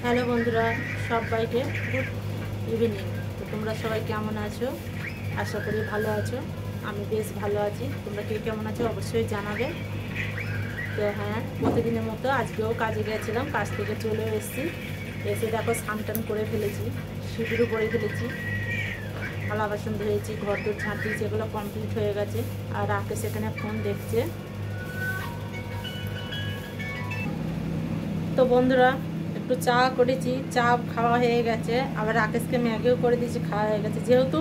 Hello বন্ধুরা, সবাইকে good evening. তো তোমরা সবাই কেমন আছো? আশা করি ভালো আছো। আমি বেশ ভালো আছি। তোমরা কে কেমন আছো অবশ্যই জানাবে। তো হ্যাঁ, প্রতিদিনের মতো আজকেও কাজে গেছিলাম, কাজ থেকে চলে এসেছি। এসে দেখো স্নান টান করে ফেলেছি, সিঁদুরও পরে ফেলেছি, থালা বাসন ধুয়েছি, ঘর দোর ঝাঁট দিয়েছি, এগুলো কমপ্লিট হয়ে গেছে। আর রাকে সেখানে ফোন দেখছে। তো বন্ধুরা, একটু চা করেছি, চা খাওয়া হয়ে গেছে। আবার রাকেশকে ম্যাগিও করে দিয়েছি, খাওয়া হয়ে গেছে। যেহেতু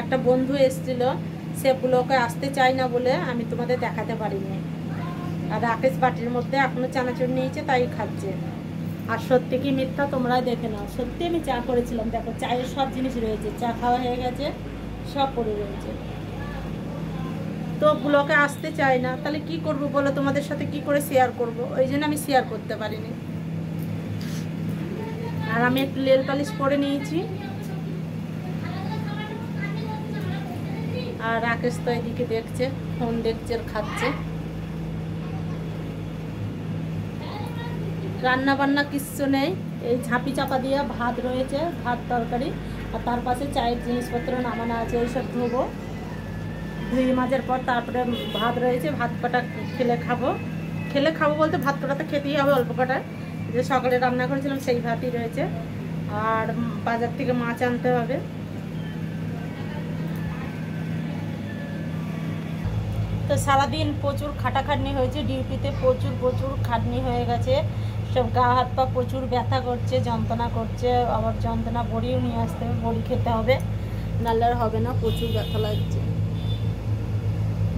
একটা বন্ধু এসেছিলো, সে ব্লকে আসতে চায় না বলে আমি তোমাদের দেখাতে পারিনি। আর রাকেশ বাটির মধ্যে এখনও চানাচুর নিয়েছে, তাই খাচ্ছে। আর সত্যি কি মিথ্যা তোমরাই দেখে নাও। সত্যি আমি চা করেছিলাম, দেখো চায়ের সব জিনিস রয়েছে, চা খাওয়া হয়ে গেছে, সব পড়ে রয়েছে। তো ব্লকে আসতে চায় না, তাহলে কি করব বলো? তোমাদের সাথে কি করে শেয়ার করব? ওই জন্য আমি শেয়ার করতে পারিনি। আর আমি একটু নেল পালিশ পরে নিয়েছি। আর রাকেশ তো এদিকে দেখছে, ফোন দেখছে আর খাচ্ছে। রান্না বান্না কিচ্ছু নেই, এই ঝাঁপি চাপা দিয়ে ভাত রয়েছে, ভাত তরকারি, আর তার পাশে চায়ের জিনিসপত্র নামানো আছে, এইসব ধোবো। ধুয়ে মাঝের পর তারপরে ভাত রয়েছে, ভাত কটা খেলে খাবো বলতে ভাত কটা তো খেতেই হবে, অল্প কটায়। যে সকালে রান্না করেছিলাম সেই ভাতই রয়েছে। আর বাজার থেকে মাছ আনতে হবে। তো সারাদিন প্রচুর খাটাখাটনি হয়েছে, ডিউটিতে প্রচুর খাটনি হয়ে গেছে। সব গা হাত পা প্রচুর ব্যথা করছে, যন্ত্রণা করছে। আবার যন্ত্রণা বড়িও নিয়ে আসতে হবে, বড়ি খেতে হবে, নাহলে আর হবে না, প্রচুর ব্যথা লাগছে।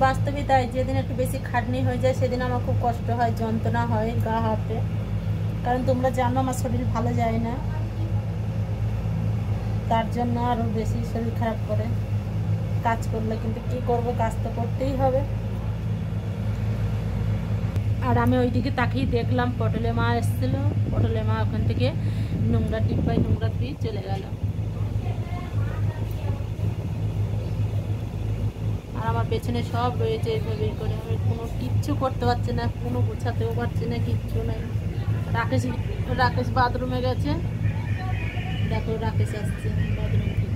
বাস্তবে তাই, যেদিন একটু বেশি খাটনি হয়ে যায় সেদিন আমার খুব কষ্ট হয়, যন্ত্রণা হয় গা হাতে। কারণ তোমরা জানো আমার শরীর ভালো যায় না, তার জন্য আরও বেশি শরীর খারাপ করে। কাজ করলে কিন্তু কি করব, কাজ তো করতেই হবে। আর আমি ওইদিকে তাকিয়ে দেখলাম পটলে মা এসেছিলো, পটলে মা ওখান থেকে নোংরা টিপ্পায় নোংরা দিয়ে চলে গেল। আর আমার পেছনে সব রয়েছে এইভাবে করে, আমি কোনো কিচ্ছু করতে পারছি না, কোনো গোছাতেও পারছি না, কিচ্ছু নেই। রাকেশ বাথরুমে গেছে, দেখো রাকেশ আসছে বাথরুম থেকে।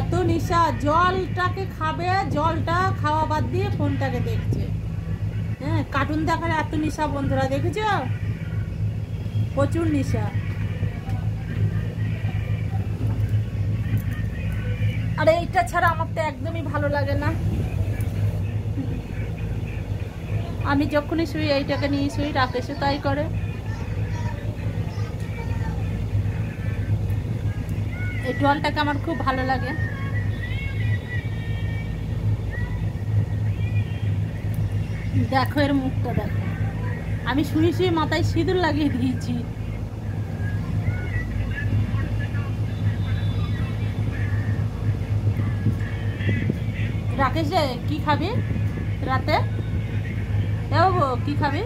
এত নেশা, জলটাকে খাবে, জলটা খাওয়া বাদ দিয়ে ফোনটাকে দেখছে। হ্যাঁ, কার্টুন দেখার এত নেশা বন্ধুরা, দেখেছ? প্রচুর নেশা। আর এইটা ছাড়া আমার তো একদমই ভালো লাগে না। আমি যখনই শুই এইটাকে নিয়ে শুই, রাকেশও তাই করে। এই টলটাকে আমার খুব ভালো লাগে। দেখো এর মুখটা দেখো, আমি শুয়ে শুয়ে মাথায় সিঁদুর লাগিয়ে দিয়েছি। রাকেশ রে, কি খাবি রাতে? এ বাবু, কি খাবি?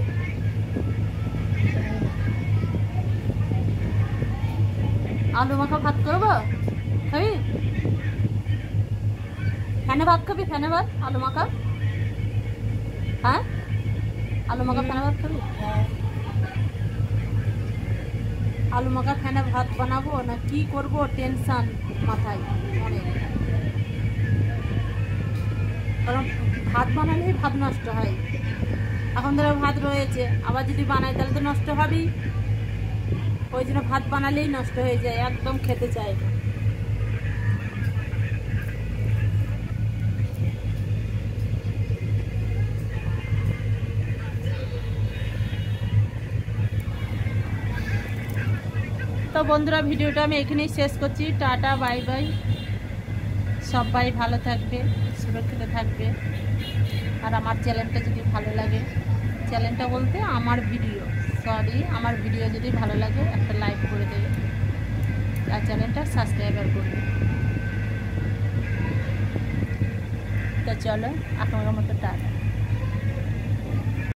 আলু মাখা ভাত করবো, খাবি? ফ্যানে ভাত খাবি? ফ্যানে ভাত আলু মাখা? হ্যাঁ, আলু মাখা ফ্যানে ভাত খাবি? আলু মাখা ফ্যানে ভাত বানাবো না কি করবো, টেনশন মাথায় অনেক। কারণ ভাত বানালেই ভাত নষ্ট হয়। এখন ধরো ভাত রয়েছে, আবার যদি বানাই তাহলে তো নষ্ট হবেই। ওই জন্য ভাত বানালেই নষ্ট হয়ে যায়, একদম খেতে চায় না। তো বন্ধুরা, ভিডিওটা আমি এখানেই শেষ করছি। Tata, bye bye. সবাই ভালো থাকবে, সুরক্ষিত থাকবে। আর আমার চ্যানেলটা যদি ভালো লাগে, চ্যানেলটা বলতে আমার ভিডিও যদি ভালো লাগে একটা লাইক করে দেবে, আর চ্যানেলটা সাবস্ক্রাইবার করবে। তো চলো এখনকার মতো টাটা।